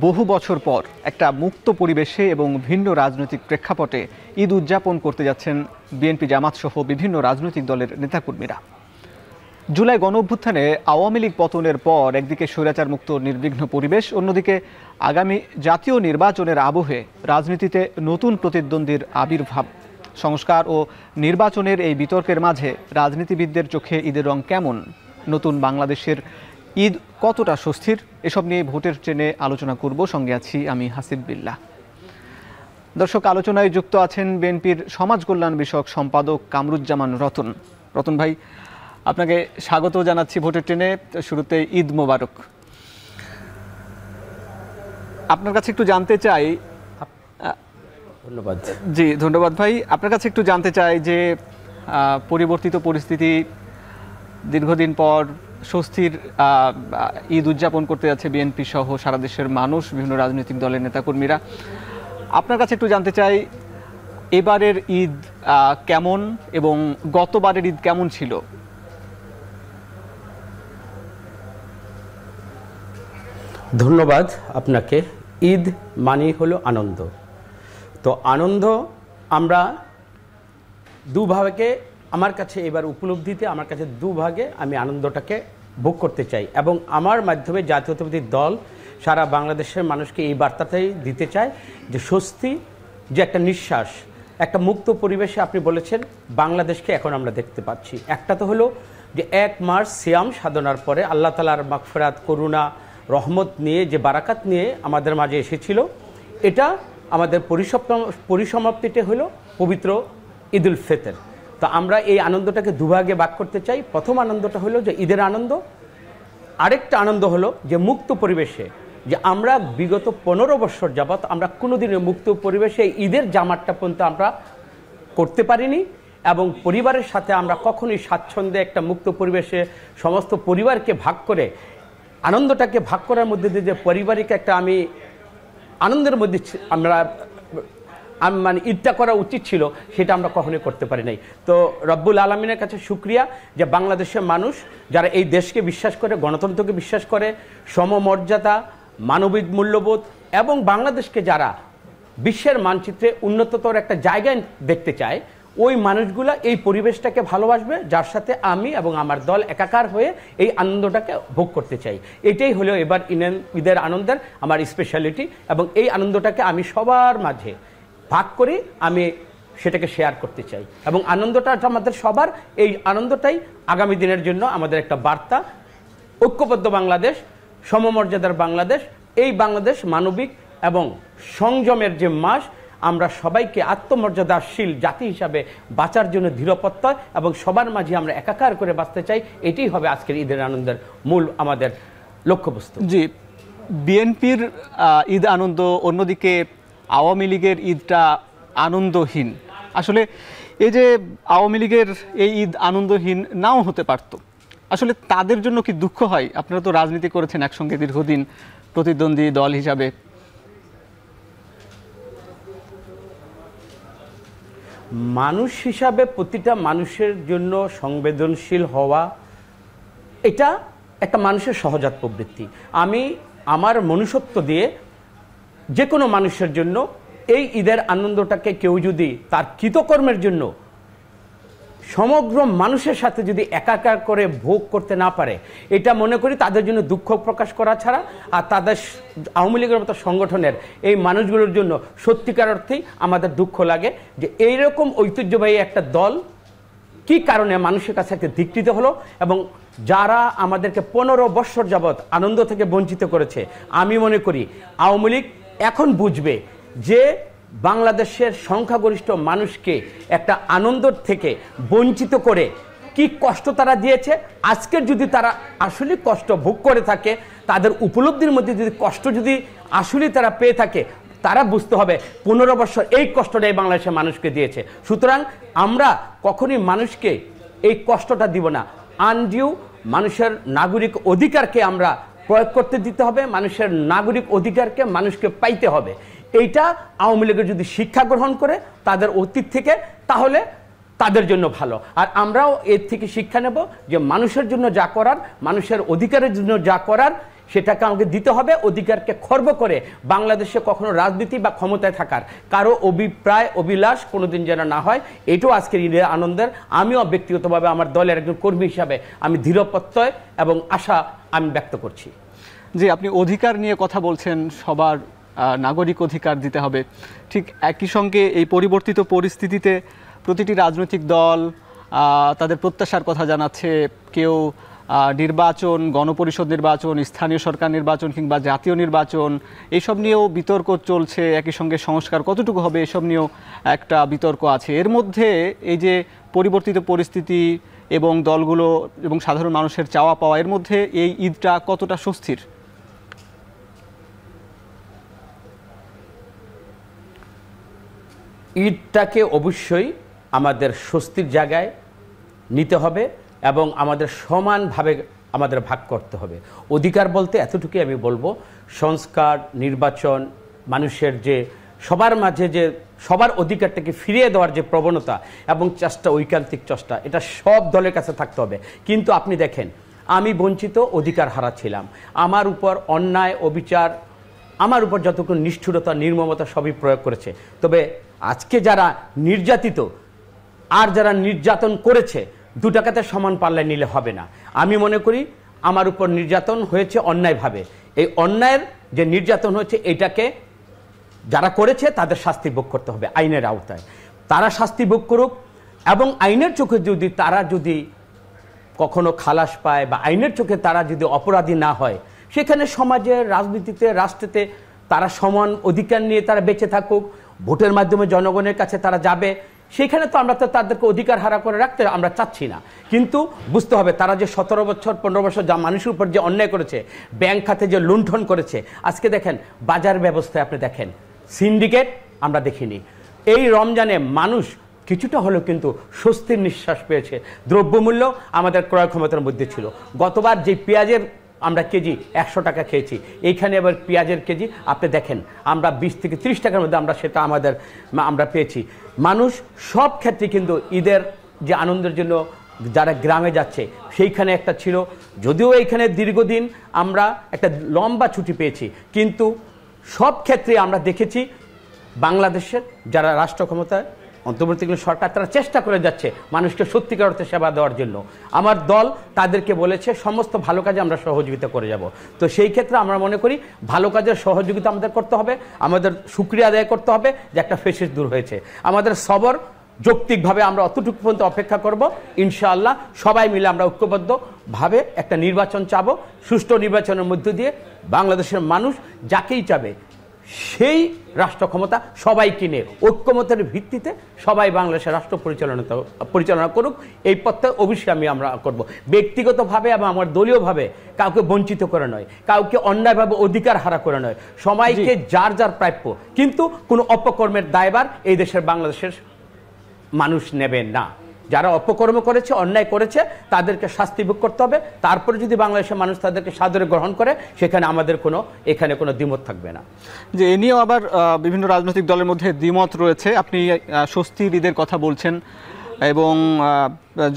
বহু বছর পর একটা মুক্ত পরিবেশে এবং ভিন্ন রাজনৈতিক প্রেক্ষাপটে ঈদ উদযাপন করতে যাচ্ছেন বিএনপি জামাত সহ বিভিন্ন রাজনৈতিক দলের নেতাকর্মীরা। জুলাই গণঅভ্যুত্থানে আওয়ামী লীগ পতনের পর একদিকে স্বৈরাচার মুক্ত নির্বিঘ্ন পরিবেশ, অন্যদিকে আগামী জাতীয় নির্বাচনের আবহে রাজনীতিতে নতুন প্রতিদ্বন্দ্বীর আবির্ভাব। সংস্কার ও নির্বাচনের এই বিতর্কের মাঝে রাজনীতিবিদদের চোখে ঈদের রং কেমন, নতুন বাংলাদেশের ঈদ কতটা স্বস্তির, এসব নিয়ে ভোটের ট্রেনে আলোচনা করব। সঙ্গে আছি আমি হাসিব বিল্লাহ। দর্শক, আলোচনায় যুক্ত আছেন বিএনপির সমাজ কল্যাণ বিষয়ক সম্পাদক কামরুজ্জামান রতন। রতন ভাই, আপনাকে স্বাগত জানাচ্ছি ভোটের ট্রেনে। শুরুতে ঈদ মোবারক। আপনার কাছে একটু জানতে চাই। ধন্যবাদ। জি ধন্যবাদ ভাই। আপনার কাছে একটু জানতে চাই যে পরিবর্তিত পরিস্থিতি, দীর্ঘদিন পর স্বস্তির ঈদ উদযাপন করতে যাচ্ছে বিএনপি সহ সারা দেশের মানুষ, বিভিন্ন রাজনৈতিক দলের নেতাকর্মীরা। আপনার কাছে একটু জানতে চাই, এবারের ঈদ কেমন এবং গতবারের ঈদ কেমন ছিল? ধন্যবাদ আপনাকে। ঈদ মানেই হলো আনন্দ। তো আনন্দ আমরা দুভাগে, আমার কাছে এবার উপলব্ধিতে আমার কাছে দুভাগে আমি আনন্দটাকে ভোগ করতে চাই, এবং আমার মাধ্যমে জাতীয়তাবাদী দল সারা বাংলাদেশের মানুষকে এই বার্তাটাই দিতে চায় যে স্বস্তি, যে একটা নিঃশ্বাস, একটা মুক্ত পরিবেশে আপনি বলেছেন বাংলাদেশকে এখন আমরা দেখতে পাচ্ছি। একটা তো হলো যে 1 মাস সিয়াম সাধনার পরে আল্লাহ তাআলার মাগফিরাত, করুণা, রহমত নিয়ে যে বারাকাত নিয়ে আমাদের মাঝে এসেছিল, এটা আমাদের পরিসমাপ্তিতে হলো পবিত্র ঈদুল ফিতর। তো আমরা এই আনন্দটাকে দুভাগে ভাগ করতে চাই। প্রথম আনন্দটা হলো যে ঈদের আনন্দ, আরেকটা আনন্দ হলো যে মুক্ত পরিবেশে, যে আমরা বিগত 15 বছর যাবৎ আমরা কোনোদিনও মুক্ত পরিবেশে ঈদের জামাতটা পর্যন্ত আমরা করতে পারিনি, এবং পরিবারের সাথে আমরা কখনোই স্বাচ্ছন্দ্যে একটা মুক্ত পরিবেশে সমস্ত পরিবারকে ভাগ করে আনন্দটাকে ভাগ করার মধ্যে দিয়ে যে পারিবারিক একটা আমি আনন্দের মধ্যে আমরা মানে ঈদটা করা উচিত ছিল, সেটা আমরা কখনোই করতে পারি নাই। তো রব্বুল আলমিনের কাছে শুকরিয়া যে বাংলাদেশের মানুষ যারা এই দেশকে বিশ্বাস করে, গণতন্ত্রকে বিশ্বাস করে, সমমর্যাদা, মানবিক মূল্যবোধ, এবং বাংলাদেশকে যারা বিশ্বের মানচিত্রে উন্নততর একটা জায়গায় দেখতে চায়, ওই মানুষগুলা এই পরিবেশটাকে ভালোবাসবে, যার সাথে আমি এবং আমার দল একাকার হয়ে এই আনন্দটাকে ভোগ করতে চাই। এটাই হলো এবার ঈদের আনন্দের আমার স্পেশালিটি, এবং এই আনন্দটাকে আমি সবার মাঝে ভাগ করি, আমি সেটাকে শেয়ার করতে চাই, এবং আনন্দটা আমাদের সবার, এই আনন্দটাই আগামী দিনের জন্য আমাদের একটা বার্তা। ঐক্যবদ্ধ বাংলাদেশ, সমমর্যাদার বাংলাদেশ, এই বাংলাদেশ মানবিক এবং সংযমের যে মাস, আমরা সবাইকে আত্মমর্যাদাশীল জাতি হিসাবে বাঁচার জন্য দৃঢ়প্রত্যয় এবং সবার মাঝে আমরা একাকার করে বাঁচতে চাই। এটাই হবে আজকের ঈদের আনন্দের মূল আমাদের লক্ষ্যবস্তু। জি, বিএনপির ঈদ আনন্দ, অন্যদিকে আওয়ামী লীগের ঈদটা আনন্দহীন। আসলে এই যে আওয়ামী লীগের এই ঈদ আনন্দহীন নাও হতে পারত, আসলে তাদের জন্য কি দুঃখ হয়? আপনারা তো রাজনীতি করেছেন একসঙ্গে দীর্ঘদিন, প্রতিদ্বন্দ্বী দল হিসাবে। মানুষ হিসাবে প্রতিটা মানুষের জন্য সংবেদনশীল হওয়া, এটা একটা মানুষের সহজাত প্রবৃত্তি। আমি আমার মনুষ্যত্ব দিয়ে যে কোনো মানুষের জন্য এই ঈদের আনন্দটাকে কেউ যদি তার কৃতকর্মের জন্য সমগ্র মানুষের সাথে যদি একাকার করে ভোগ করতে না পারে, এটা মনে করি তাদের জন্য দুঃখ প্রকাশ করা ছাড়া, আর তাদের আওয়ামী লীগের মতো সংগঠনের এই মানুষগুলোর জন্য সত্যিকার অর্থেই আমাদের দুঃখ লাগে যে এইরকম ঐতিহ্যবাহী একটা দল কি কারণে মানুষের কাছে একটা ধিক্কৃত হলো, এবং যারা আমাদেরকে 15 বছর যাবৎ আনন্দ থেকে বঞ্চিত করেছে। আমি মনে করি আওয়ামী লীগ এখন বুঝবে যে বাংলাদেশের সংখ্যাগরিষ্ঠ মানুষকে একটা আনন্দ থেকে বঞ্চিত করে কি কষ্ট তারা দিয়েছে। আজকের যদি তারা আসলে কষ্ট ভোগ করে থাকে, তাদের উপলব্ধির মধ্যে যদি কষ্ট যদি আসলে তারা পেয়ে থাকে, তারা বুঝতে হবে 15 বছর এই কষ্টটাই বাংলাদেশের মানুষকে দিয়েছে। সুতরাং আমরা কখনই মানুষকে এই কষ্টটা দিব না। আনডিউ মানুষের নাগরিক অধিকারকে আমরা প্রয়োগ করতে দিতে হবে, মানুষের নাগরিক অধিকারকে মানুষকে পাইতে হবে। এইটা আওয়ামী লীগের যদি শিক্ষা গ্রহণ করে তাদের অতীত থেকে, তাহলে তাদের জন্য ভালো। আর আমরাও এর থেকে শিক্ষা নেব যে মানুষের জন্য যা করার, মানুষের অধিকারের জন্য যা করার, সেটাকে আমাকে দিতে হবে। অধিকারকে খর্ব করে বাংলাদেশে কখনো রাজনীতি বা ক্ষমতায় থাকার কারো অভিপ্রায় অভিলাষ কোনোদিন যেন না হয়, এটাও আজকের ঈদের আনন্দের। আমিও ব্যক্তিগতভাবে আমার দলের একজন কর্মী হিসাবে আমি দৃঢ় প্রত্যয় এবং আশা আমি ব্যক্ত করছি। যে আপনি অধিকার নিয়ে কথা বলছেন, সবার নাগরিক অধিকার দিতে হবে, ঠিক একই সঙ্গে এই পরিবর্তিত পরিস্থিতিতে প্রতিটি রাজনৈতিক দল তাদের প্রত্যাশার কথা জানাচ্ছে। কেউ নির্বাচন, গণপরিষদ নির্বাচন, স্থানীয় সরকার নির্বাচন কিংবা জাতীয় নির্বাচন, এইসব নিয়েও বিতর্ক চলছে। একই সঙ্গে সংস্কার কতটুকু হবে এসব নিয়েও একটা বিতর্ক আছে। এর মধ্যে এই যে পরিবর্তিত পরিস্থিতি এবং দলগুলো এবং সাধারণ মানুষের চাওয়া পাওয়া, এর মধ্যে এই ঈদটা কতটা স্বস্তির? ঈদটাকে অবশ্যই আমাদের স্বস্তির জায়গায় নিতে হবে এবং আমাদের সমানভাবে আমাদের ভাগ করতে হবে। অধিকার বলতে এতটুকুই আমি বলবো, সংস্কার, নির্বাচন, মানুষের যে সবার মাঝে যে সবার অধিকারটাকে ফিরিয়ে দেওয়ার যে প্রবণতা এবং চেষ্টা, ঐকান্তিক চেষ্টা, এটা সব দলের কাছে থাকতে হবে। কিন্তু আপনি দেখেন, আমি বঞ্চিত, অধিকার হারাচ্ছিলাম, আমার উপর অন্যায় অবিচার, আমার উপর যতটুকু নিষ্ঠুরতা নির্মমতা সবই প্রয়োগ করেছে। তবে আজকে যারা নির্যাতিত আর যারা নির্যাতন করেছে, দুটাকাতে সমান পাল্লায় নিলে হবে না। আমি মনে করি আমার উপর নির্যাতন হয়েছে অন্যায়ভাবে, এই অন্যায়ের যে নির্যাতন হয়েছে এটাকে যারা করেছে তাদের শাস্তি ভোগ করতে হবে আইনের আওতায়। তারা শাস্তি ভোগ করুক এবং আইনের চোখে যদি তারা যদি কখনো খালাস পায় বা আইনের চোখে তারা যদি অপরাধী না হয়, সেখানে সমাজে, রাজনীতিতে, রাষ্ট্রেতে তারা সমান অধিকার নিয়ে তারা বেঁচে থাকুক, ভোটের মাধ্যমে জনগণের কাছে তারা যাবে। সেখানে তো আমরা তো তাদেরকে অধিকার হারা করে রাখতে আমরা চাচ্ছি না। কিন্তু বুঝতে হবে তারা যে 17 বছর 15 বছর যা মানুষের উপর যে অন্যায় করেছে, ব্যাংক খাতে যে লুণ্ঠন করেছে, আজকে দেখেন বাজার ব্যবস্থায় আপনি দেখেন সিন্ডিকেট আমরা দেখিনি। এই রমজানে মানুষ কিছুটা হলেও কিন্তু স্বস্তির নিঃশ্বাস পেয়েছে। দ্রব্যমূল্য আমাদের ক্রয় ক্ষমতার মধ্যে ছিল। গতবার যে পেঁয়াজের আমরা কেজি 100 টাকা খেয়েছি, এইখানে এবার পেঁয়াজের কেজি আপনি দেখেন আমরা 20 থেকে 30 টাকার মধ্যে আমরা সেটা আমরা পেয়েছি। মানুষ সব ক্ষেত্রে কিন্তু ঈদের যে আনন্দের জন্য যারা গ্রামে যাচ্ছে সেইখানে একটা ছিল, যদিও এইখানে দীর্ঘদিন আমরা একটা লম্বা ছুটি পেয়েছি, কিন্তু সব ক্ষেত্রে আমরা দেখেছি বাংলাদেশের যারা রাষ্ট্র ক্ষমতায় অন্তর্বর্তীকালীন সরকার তারা চেষ্টা করে যাচ্ছে মানুষকে সত্যিকার অর্থে সেবা দেওয়ার জন্য। আমার দল তাদেরকে বলেছে সমস্ত ভালো কাজে আমরা সহযোগিতা করে যাব। তো সেই ক্ষেত্রে আমরা মনে করি ভালো কাজের সহযোগিতা আমাদের করতে হবে, আমাদের শুকরিয়া আদায় করতে হবে যে একটা ফেসিস দূর হয়েছে। আমাদের সবর যৌক্তিকভাবে আমরা অতটুকু পর্যন্ত অপেক্ষা করব। ইনশাআল্লাহ সবাই মিলে আমরা ঐক্যবদ্ধভাবে একটা নির্বাচন চাবো। সুষ্ঠু নির্বাচনের মধ্য দিয়ে বাংলাদেশের মানুষ যাকেই চাবে সেই রাষ্ট্র ক্ষমতা সবাই কিনে ঐক্যমতের ভিত্তিতে সবাই বাংলাদেশের রাষ্ট্র পরিচালনা করুক, এই পথে অবশ্যই আমরা করব। ব্যক্তিগতভাবে এবং আমার দলীয়ভাবে কাউকে বঞ্চিত করে নয়, কাউকে অন্যায়ভাবে অধিকার হারা করে নয়, সবাইকে যার যার প্রাপ্য, কিন্তু কোনো অপকর্মের দায়ভার এই দেশের বাংলাদেশের মানুষ নেবেন না। যারা অপকর্ম করেছে, অন্যায় করেছে, তাদেরকে শাস্তি ভোগ করতে হবে। তারপরে যদি বাংলাদেশের মানুষ তাদেরকে সাদরে গ্রহণ করে, সেখানে আমাদের এখানে কোনো দ্বিমত থাকবে না। যে এ নিয়েও আবার বিভিন্ন রাজনৈতিক দলের মধ্যে দ্বিমত রয়েছে। আপনি স্বস্তির ঈদের কথা বলছেন এবং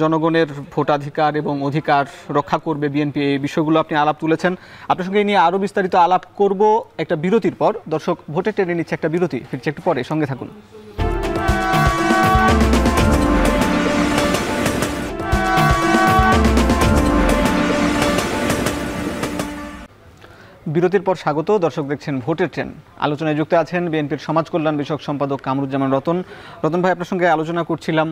জনগণের ভোটাধিকার এবং অধিকার রক্ষা করবে বিএনপি, এই বিষয়গুলো আপনি আলাপ তুলেছেন। আপনার সঙ্গে এই নিয়ে আরও বিস্তারিত আলাপ করব একটা বিরতির পর। দর্শক, ভোটে টেনে নিচ্ছে একটা বিরতি, ফিরছে একটু পরে, সঙ্গে থাকুন। বিরতির পর স্বাগত। দর্শক, দেখছেন ভোটের ট্রেন। আলোচনায় যুক্ত আছেন বিএনপির সমাজ কল্যাণ বিষয়ক সম্পাদক কামরুজ্জামান রতন। রতন ভাই, আপনার সঙ্গে আলোচনা করছিলাম।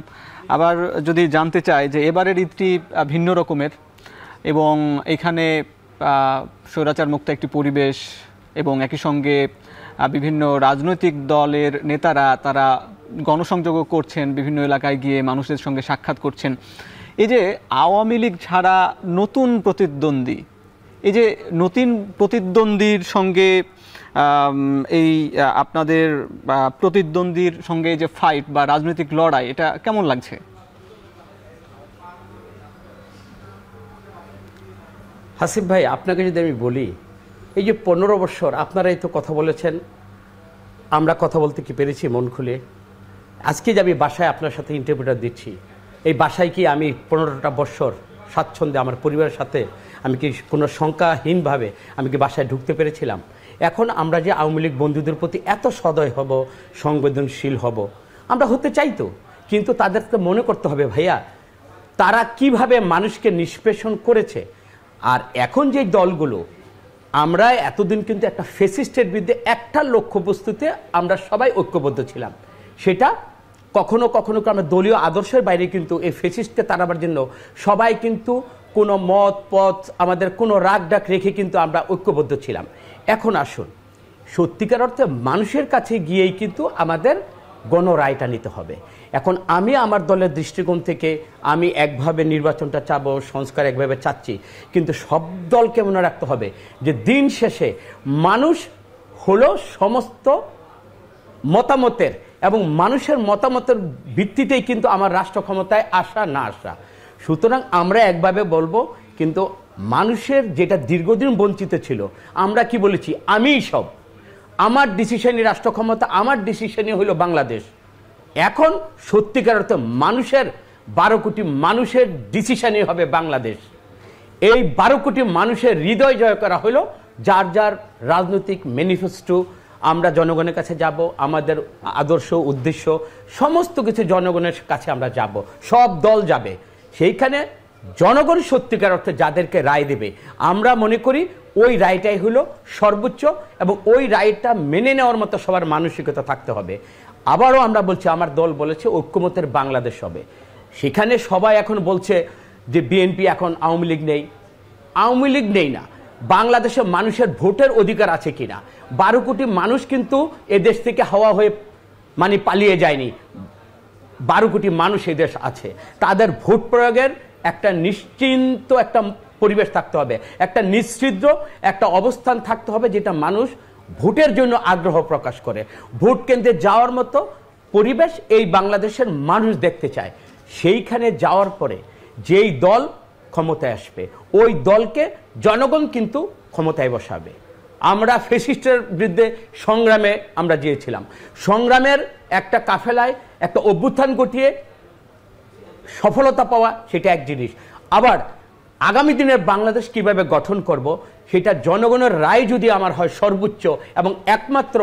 আবার যদি জানতে চাই যে এবারের ঈদটি ভিন্ন রকমের এবং এখানে স্বৈরাচার মুক্ত একটি পরিবেশ এবং একই সঙ্গে বিভিন্ন রাজনৈতিক দলের নেতারা তারা গণসংযোগও করছেন, বিভিন্ন এলাকায় গিয়ে মানুষের সঙ্গে সাক্ষাৎ করছেন। এই যে আওয়ামী লীগ ছাড়া নতুন প্রতিদ্বন্দ্বী, এই যে নতুন প্রতিদ্বন্দ্বীর সঙ্গে এই আপনাদের প্রতিদ্বন্দ্বীর সঙ্গে যে ফাইট বা রাজনৈতিক লড়াই, এটা কেমন লাগছে? হাসিফ ভাই, আপনাকে যদি আমি বলি, এই যে 15 বছর আপনারাই তো কথা বলেছেন, আমরা কথা বলতে কি পেরেছি মন খুলে? আজকে যে আমি বাসায় আপনার সাথে ইন্টারভিউটা দিচ্ছি, এই বাসায় কি আমি 15টা বছর স্বাচ্ছন্দ্যে আমার পরিবারের সাথে আমি কি কোনো শঙ্কাহীনভাবে আমি কি বাসায় ঢুকতে পেরেছিলাম? এখন আমরা যে আওয়ামী লীগ বন্ধুদের প্রতি এত সদয় হব, সংবেদনশীল হব, আমরা হতে চাইতো, কিন্তু তাদেরকে মনে করতে হবে ভাইয়া তারা কিভাবে মানুষকে নিষ্পেষণ করেছে। আর এখন যে দলগুলো, আমরা এতদিন কিন্তু একটা ফেসিস্টের বিরুদ্ধে একটা লক্ষ্যবস্তুতে আমরা সবাই ঐক্যবদ্ধ ছিলাম, সেটা কখনো কখনো আমরা দলীয় আদর্শের বাইরে কিন্তু এই ফেসিস্টকে তাড়াবার জন্য সবাই কিন্তু কোনো মত পথ আমাদের কোনো রাগ ডাক রেখে কিন্তু আমরা ঐক্যবদ্ধ ছিলাম। এখন আসুন সত্যিকার অর্থে মানুষের কাছে গিয়েই কিন্তু আমাদের গণরায়টা নিতে হবে। এখন আমি আমার দলের দৃষ্টিকোণ থেকে আমি একভাবে নির্বাচনটা চাবো, সংস্কার একভাবে চাচ্ছি, কিন্তু সব দলকে মনে রাখতে হবে যে দিন শেষে মানুষ হলো সমস্ত মতামতের, এবং মানুষের মতামতের ভিত্তিতেই কিন্তু আমার রাষ্ট্র ক্ষমতায় আসা না আসা। সুতরাং আমরা একভাবে বলবো, কিন্তু মানুষের যেটা দীর্ঘদিন বঞ্চিত ছিল, আমরা কি বলেছি আমিই সব, আমার ডিসিশনই রাষ্ট্র ক্ষমতা, আমার ডিসিশনই হলো বাংলাদেশ। এখন সত্যিকার অর্থে মানুষের 12 কোটি মানুষের ডিসিশনই হবে বাংলাদেশ। এই 12 কোটি মানুষের হৃদয় জয় করা হলো যার যার রাজনৈতিক ম্যানিফেস্টো, আমরা জনগণের কাছে যাব, আমাদের আদর্শ উদ্দেশ্য সমস্ত কিছু জনগণের কাছে আমরা যাব, সব দল যাবে সেইখানে। জনগণ সত্যিকার অর্থে যাদেরকে রায় দেবে, আমরা মনে করি ওই রায়টাই হলো সর্বোচ্চ, এবং ওই রায়টা মেনে নেওয়ার মতো সবার মানসিকতা থাকতে হবে। আবারও আমরা বলছি, আমার দল বলেছে ঐক্যমতের বাংলাদেশ হবে। সেখানে সবাই এখন বলছে যে বিএনপি এখন আওয়ামী লীগ নেই। আওয়ামী লীগ নেই না, বাংলাদেশে মানুষের ভোটের অধিকার আছে কিনা। 12 কোটি মানুষ কিন্তু এদেশ থেকে হাওয়া হয়ে মানে পালিয়ে যায়নি। 12 কোটি মানুষ এদেশ আছে, তাদের ভোট প্রয়োগের একটা নিশ্চিন্ত একটা পরিবেশ থাকতে হবে, একটা নিশ্চিদ্র একটা অবস্থান থাকতে হবে, যেটা মানুষ ভোটের জন্য আগ্রহ প্রকাশ করে। ভোট কেন্দ্রে যাওয়ার মতো পরিবেশ এই বাংলাদেশের মানুষ দেখতে চায়। সেইখানে যাওয়ার পরে যেই দল ক্ষমতায় আসবে, ওই দলকে জনগণ কিন্তু ক্ষমতায় বসাবে। আমরা ফ্যাসিস্টের বিরুদ্ধে সংগ্রামে আমরা গিয়েছিলাম, সংগ্রামের একটা কাফেলায় একটা অভ্যুত্থান ঘটিয়ে সফলতা পাওয়া সেটা এক জিনিস, আবার আগামী দিনের বাংলাদেশ কিভাবে গঠন করব সেটা জনগণের রায় যদি আমার হয় সর্বোচ্চ এবং একমাত্র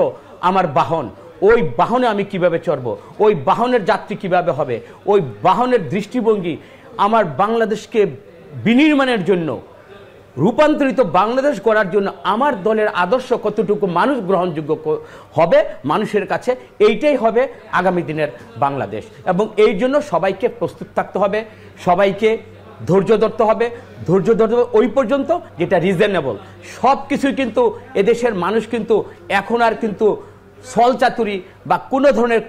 আমার বাহন, ওই বাহনে আমি কিভাবে চড়ব, ওই বাহনের যাত্রী কিভাবে হবে, ওই বাহনের দৃষ্টিভঙ্গি আমার বাংলাদেশকে বিনির্মাণের জন্য, রূপান্তরিত বাংলাদেশ গড়ার জন্য আমার দলের আদর্শ কতটুকু মানুষ গ্রহণযোগ্য হবে মানুষের কাছে, এইটাই হবে আগামী দিনের বাংলাদেশ। এবং এই জন্য সবাইকে প্রস্তুত থাকতে হবে, সবাইকে ধৈর্য ধরতে হবে, ধৈর্য ধরতে হবে ওই পর্যন্ত যেটা রিজনেবল। সব কিছুই কিন্তু এদেশের মানুষ কিন্তু এখন আর কিন্তু ছলচাতুরি বা কোনো ধরনের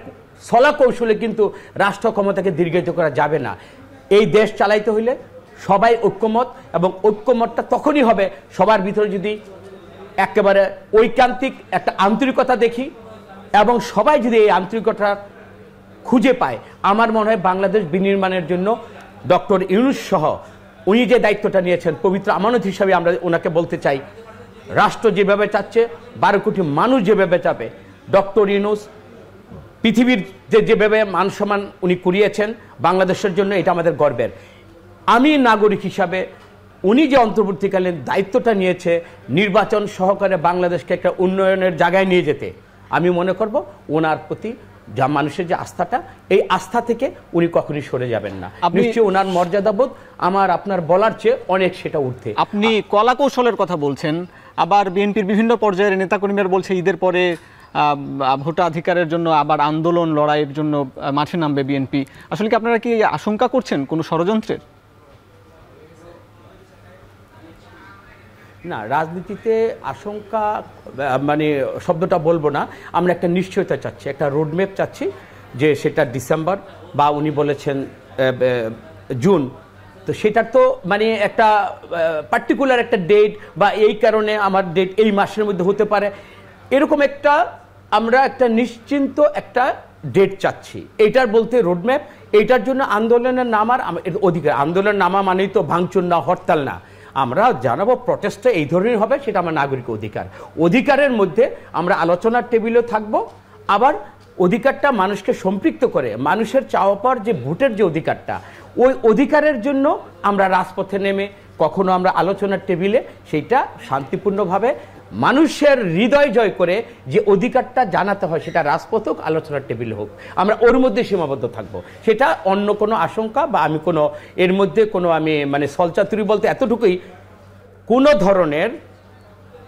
ছলা কৌশলে কিন্তু রাষ্ট্র ক্ষমতাকে দীর্ঘায়িত করা যাবে না। এই দেশ চালাইতে হইলে সবাই ঐক্যমত, এবং ঐক্যমতটা তখনই হবে সবার ভিতরে যদি একেবারে ঐকান্তিক একটা আন্তরিকতা দেখি, এবং সবাই যদি এই আন্তরিকতা খুঁজে পায়। আমার মনে হয় বাংলাদেশ বিনির্মাণের জন্য ডক্টর ইউনূস সহ উনি যে দায়িত্বটা নিয়েছেন, পবিত্র আমানত হিসাবে আমরা ওনাকে বলতে চাই, রাষ্ট্র যেভাবে চাচ্ছে, 12 কোটি মানুষ যেভাবে চাবে, ডক্টর ইউনূস পৃথিবীর যেভাবে মান সম্মান উনি করিয়েছেন বাংলাদেশের জন্য, এটা আমাদের গর্বের। আমি নাগরিক হিসাবে উনি যে অন্তর্বর্তীকালীন দায়িত্বটা নিয়েছে নির্বাচন সহকারে বাংলাদেশকে একটা উন্নয়নের জায়গায় নিয়ে যেতে, আমি মনে করব ওনার প্রতি যা মানুষের যে আস্থাটা, এই আস্থা থেকে উনি কখনই সরে যাবেন না। নিশ্চয়ই ওনার মর্যাদাবোধ আমার আপনার বলার চেয়ে অনেক সেটা ঊর্ধ্বে। আপনি কলা কৌশলের কথা বলছেন, আবার বিএনপির বিভিন্ন পর্যায়ের নেতাকর্মীরা বলছে ঈদের পরে ভোটাধিকারের জন্য আবার আন্দোলন লড়াইয়ের জন্য মাঠে নামবে বিএনপি। আসলে কি আপনারা কি আশঙ্কা করছেন কোনো ষড়যন্ত্রের? না, রাজনীতিতে আশঙ্কা মানে শব্দটা বলবো না, আমরা একটা নিশ্চয়তা চাচ্ছি, একটা রোডম্যাপ চাচ্ছি, যে সেটা ডিসেম্বর বা উনি বলেছেন জুন, তো সেটা তো মানে একটা পার্টিকুলার একটা ডেট বা এই কারণে আমার ডেট এই মাসের মধ্যে হতে পারে, এরকম একটা আমরা একটা নিশ্চিন্ত একটা ডেট চাচ্ছি। এইটার বলতে রোডম্যাপ, এইটার জন্য আন্দোলনের নামার অধিকার, আন্দোলন নামা মানেই তো ভাঙচুর না, হরতাল না, আমরা জানাবো প্রটেস্টটা এই ধরনের হবে, সেটা আমার নাগরিক অধিকার। অধিকারের মধ্যে আমরা আলোচনার টেবিলেও থাকবো, আবার অধিকারটা মানুষকে সম্পৃক্ত করে মানুষের চাওয়া পাওয়ার যে ভোটের যে অধিকারটা, ওই অধিকারের জন্য আমরা রাজপথে নেমে কখনো আমরা আলোচনার টেবিলে সেইটা শান্তিপূর্ণভাবে মানুষের হৃদয় জয় করে যে অধিকারটা জানাতে হয় সেটা রাজপথ হোক, আলোচনার টেবিলে হোক, আমরা ওর মধ্যে সীমাবদ্ধ থাকবো। সেটা অন্য কোনো আশঙ্কা বা আমি কোনো এর মধ্যে কোনো আমি মানে সলচাতুরি বলতে এতটুকুই, কোনো ধরনের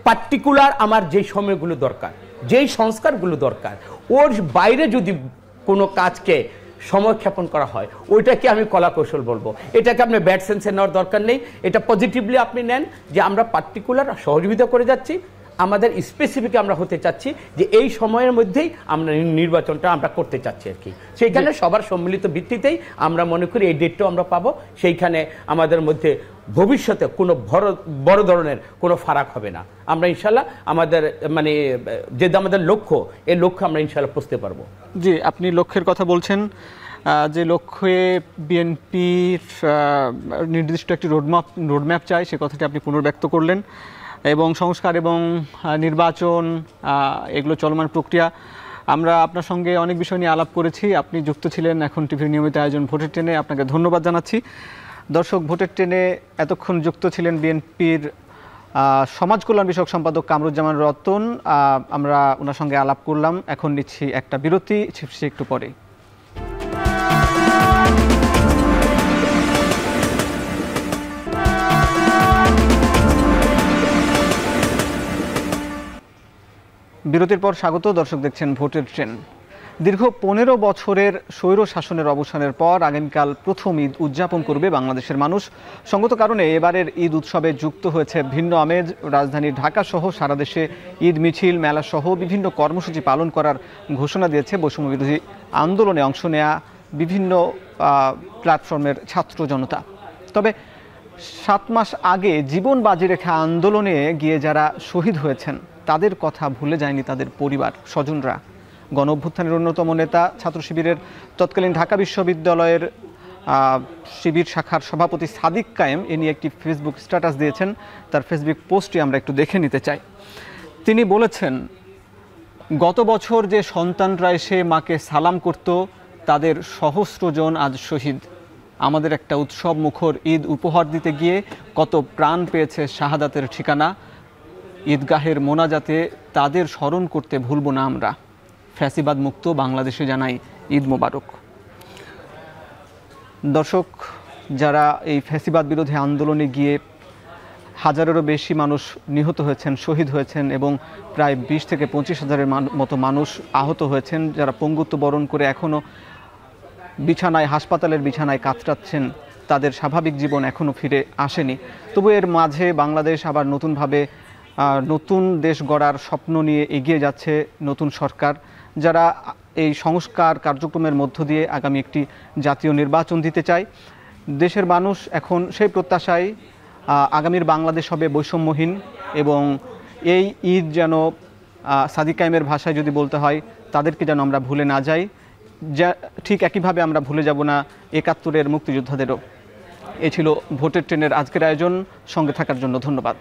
পার্টিকুলার আমার যেই সময়গুলো দরকার, যেই সংস্কারগুলো দরকার, ওর বাইরে যদি কোনো কাজকে সময়ক্ষেপণ করা হয় ওইটাকে আমি কলা কৌশল বলবো। এটাকে আপনি ব্যাড সেন্সে নেওয়ার দরকার নেই, এটা পজিটিভলি আপনি নেন যে আমরা পার্টিকুলার সহযোগিতা করে যাচ্ছি, আমাদের স্পেসিফিক আমরা হতে চাচ্ছি যে এই সময়ের মধ্যেই আমরা নির্বাচনটা আমরা করতে চাচ্ছি আর কি। সেইখানে সবার সম্মিলিত ভিত্তিতেই আমরা মনে করি এই ডেটটাও আমরা পাবো, সেইখানে আমাদের মধ্যে ভবিষ্যতে কোনো বড় ধরনের কোনো ফারাক হবে না। আমরা ইনশাল্লাহ আমাদের মানে যে আমাদের লক্ষ্য, এই লক্ষ্য আমরা ইনশাল্লাহ পৌঁছতে পারবো। জি, আপনি লক্ষ্যের কথা বলছেন, যে লক্ষ্যে বিএনপির নির্দিষ্ট একটি রোডম্যাপ চাই, সে কথাটি আপনি পুনর্ব্যক্ত করলেন। এবং সংস্কার এবং নির্বাচন এগুলো চলমান প্রক্রিয়া। আমরা আপনার সঙ্গে অনেক বিষয় নিয়ে আলাপ করেছি, আপনি যুক্ত ছিলেন এখন টিভির নিয়মিত আয়োজন ভোটের ট্রেনে, আপনাকে ধন্যবাদ জানাচ্ছি। দর্শক, ভোটের ট্রেনে এতক্ষণ যুক্ত ছিলেন বিএনপির সমাজ কল্যাণ বিষয়ক সম্পাদক কামরুজ্জামান রতন। আমরা ওনার সঙ্গে আলাপ করলাম। এখন নিচ্ছি একটা বিরতি, ছিপছি একটু পরেই। বিরতির পর স্বাগত। দর্শক, দেখছেন ভোটের ট্রেন। দীর্ঘ 15 বছরের স্বৈর শাসনের অবসানের পর আগামীকাল প্রথম ঈদ উদযাপন করবে বাংলাদেশের মানুষ। সঙ্গত কারণে এবারের ঈদ উৎসবে যুক্ত হয়েছে ভিন্ন আমেজ। রাজধানী ঢাকা সহ সারা দেশে ঈদ মিছিল, মেলা সহ বিভিন্ন কর্মসূচি পালন করার ঘোষণা দিয়েছে বৈষম্য বিরোধী আন্দোলনে অংশ নেয়া বিভিন্ন প্ল্যাটফর্মের ছাত্র জনতা। তবে 7 মাস আগে জীবন বাজি রেখে আন্দোলনে গিয়ে যারা শহীদ হয়েছেন তাদের কথা ভুলে যায়নি তাদের পরিবার স্বজনরা। গণ অভ্যুত্থানের অন্যতম নেতা ছাত্র শিবিরের তৎকালীন ঢাকা বিশ্ববিদ্যালয়ের শিবির শাখার সভাপতি সাদিক কায়েম এ নিয়ে একটি ফেসবুক স্ট্যাটাস দিয়েছেন। তার ফেসবুক পোস্টটি আমরা একটু দেখে নিতে চাই। তিনি বলেছেন, গত বছর যে সন্তানরা এসে মাকে সালাম করত তাদের সহস্রজন আজ শহীদ। আমাদের একটা উৎসব মুখর ঈদ উপহার দিতে গিয়ে কত প্রাণ পেয়েছে শাহাদাতের ঠিকানা। ঈদগাহের মোনাজাতে তাদের স্মরণ করতে ভুলব না আমরা। ফ্যাসিবাদ মুক্ত বাংলাদেশে জানাই ঈদ মোবারক। দর্শক, যারা এই ফ্যাসিবাদ বিরোধী আন্দোলনে গিয়ে হাজারেরও বেশি মানুষ নিহত হয়েছেন, শহীদ হয়েছেন এবং প্রায় 20 থেকে 25 হাজারের মতো মানুষ আহত হয়েছেন, যারা পঙ্গুত্ব বরণ করে এখনও বিছানায়, হাসপাতালের বিছানায় কাতরাচ্ছেন, তাদের স্বাভাবিক জীবন এখনও ফিরে আসেনি। তবু এর মাঝে বাংলাদেশ আবার নতুনভাবে নতুন দেশ গড়ার স্বপ্ন নিয়ে এগিয়ে যাচ্ছে নতুন সরকার, যারা এই সংস্কার কার্যক্রমের মধ্য দিয়ে আগামী একটি জাতীয় নির্বাচন দিতে চায়। দেশের মানুষ এখন সেই প্রত্যাশায় আগামীর বাংলাদেশ হবে বৈষম্যহীন এবং এই ঈদ যেন সাদিক কায়েমের ভাষায় যদি বলতে হয়, তাদেরকে যেন আমরা ভুলে না যাই, যা ঠিক একইভাবে আমরা ভুলে যাব না 71-এর মুক্তিযোদ্ধাদেরও। এ ছিল ভোটের ট্রেনের আজকের আয়োজন। সঙ্গে থাকার জন্য ধন্যবাদ।